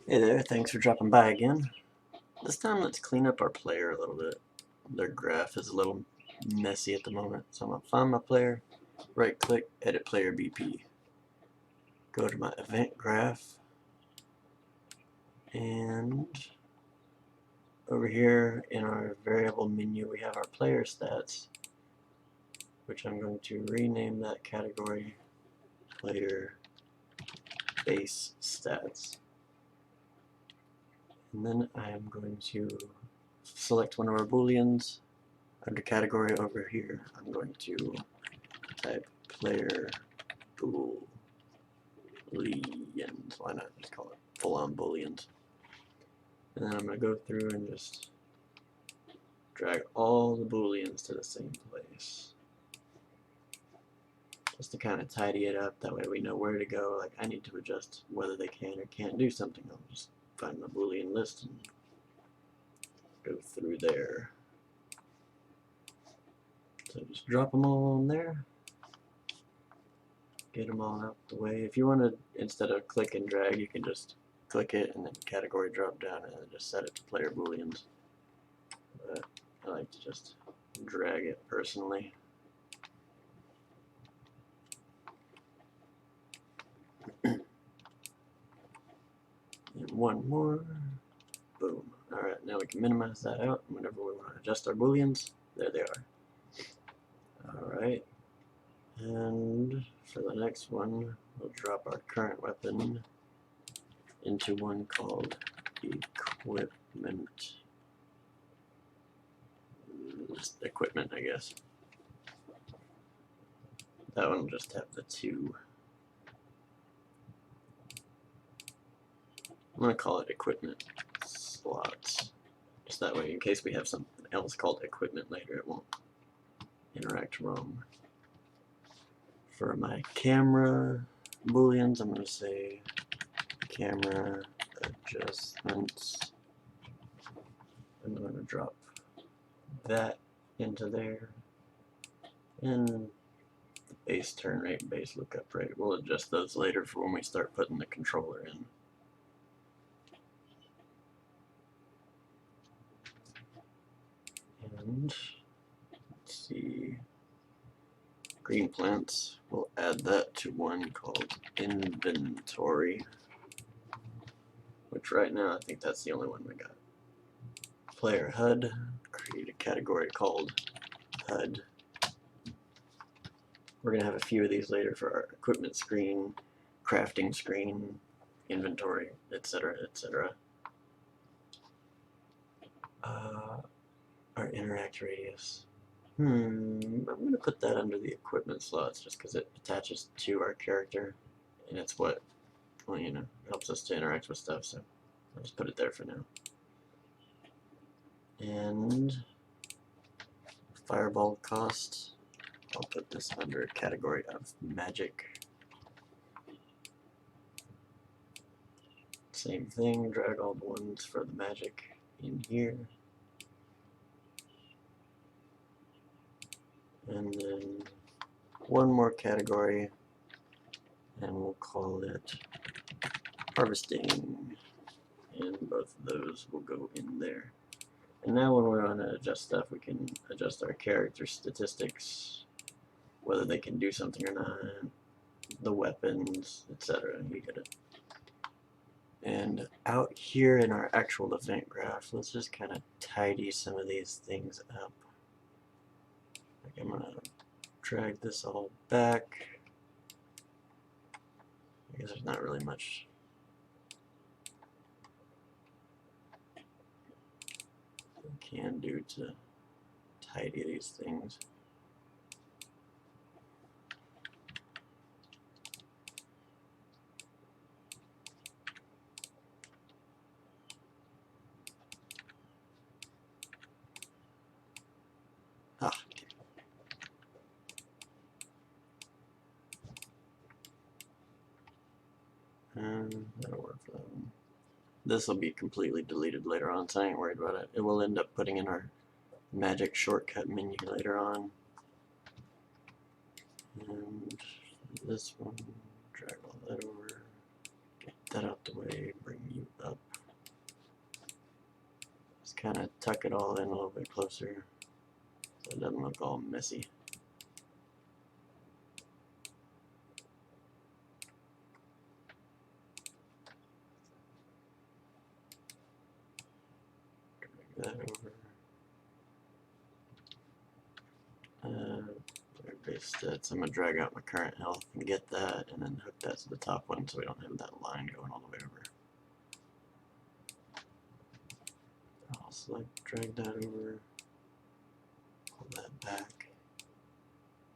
Hey there, thanks for dropping by again. This time let's clean up our player a little bit. Their graph is a little messy at the moment, so I'm going to find my player, right click, edit PlayerBP. Go to my event graph, and over here in our variable menu we have our player stats, which I'm going to rename that category player base stats. And then I am going to select one of our booleans. Under category over here, I'm going to type player booleans. Why not just call it full-on booleans? And then I'm going to go through and just drag all the booleans to the same place, just to kind of tidy it up. That way we know where to go. Like, I need to adjust whether they can or can't do something. I'll just find my boolean list and go through there. So just drop them all on there. Get them all out the way. If you want to, instead of click and drag, you can just click it and then category drop down and then just set it to player booleans. But I like to just drag it personally. And one more. Boom. Alright, now we can minimize that out whenever we want to adjust our booleans. There they are. Alright. And for the next one, we'll drop our current weapon into one called equipment. Just equipment, I guess. That one will just have the two. I'm going to call it equipment slots. Just that way, in case we have something else called equipment later, it won't interact wrong. For my camera booleans, I'm going to say camera adjustments. I'm going to drop that into there. And the base turn rate and base lookup rate, we'll adjust those later for when we start putting the controller in. And let's see, green plants, we'll add that to one called inventory, which right now I think that's the only one we got. Player HUD, create a category called HUD. We're going to have a few of these later for our equipment screen, crafting screen, inventory, etc., etc. Our interact radius. I'm going to put that under the equipment slots just because it attaches to our character, and it's what, well, you know, helps us to interact with stuff, so I'll just put it there for now. And fireball cost, I'll put this under a category of magic. Same thing, drag all the ones for the magic in here. And then one more category, and we'll call it harvesting. And both of those will go in there. And now when we want to adjust stuff, we can adjust our character statistics, whether they can do something or not, the weapons, etc. You get it. And out here in our actual event graph, let's just kind of tidy some of these things up. Like, I'm going to drag this all back. I guess there's not really much we can do to tidy these things. And that'll work for that one. This will be completely deleted later on, so I ain't worried about it. It will end up putting in our magic shortcut menu later on. And this one, drag all that over, get that out the way, bring you up. Just kind of tuck it all in a little bit closer so it doesn't look all messy. Drag that over. Base stats. I'm going to drag out my current health and get that, and then hook that to the top one so we don't have that line going all the way over. I'll select, drag that over, pull that back.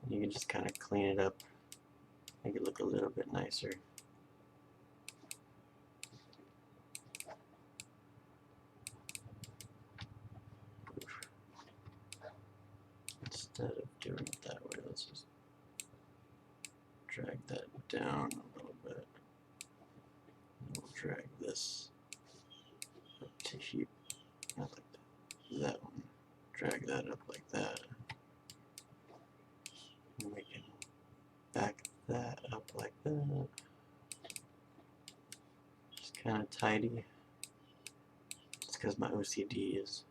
And you can just kind of clean it up, make it look a little bit nicer. Instead of doing it that way, let's just drag that down a little bit. And we'll drag this up to here, not like that. That one. Drag that up like that. And we can back that up like that. Just kind of tidy. Just because my OCD is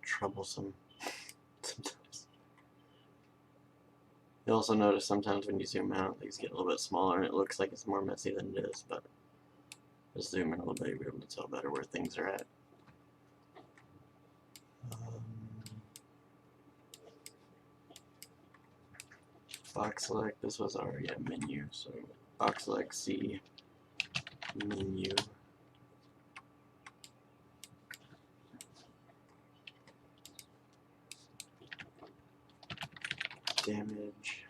troublesome sometimes. You also notice sometimes when you zoom out, things get a little bit smaller and it looks like it's more messy than it is, but just zoom in a little bit, you'll be able to tell better where things are at. Box select, this was already a menu, so box select C, menu. Damage,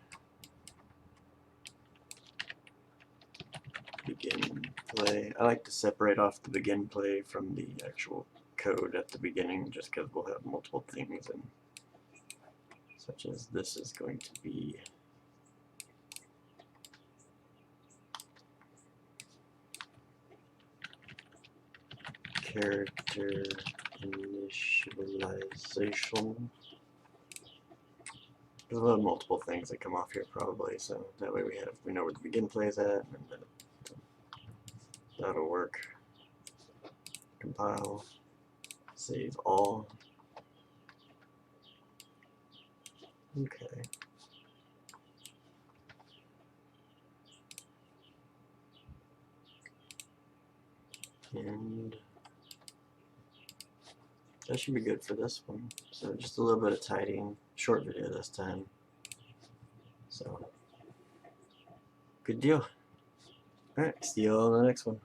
begin play. I like to separate off the begin play from the actual code at the beginning, just because we'll have multiple things, and such as this is going to be character initialization. We'll have multiple things that come off here probably, so that way we know where the begin play is at, and that'll work. Compile, save all. Okay. And that should be good for this one. So just a little bit of tidying. Short video this time. So, good deal. Alright, see you all in the next one.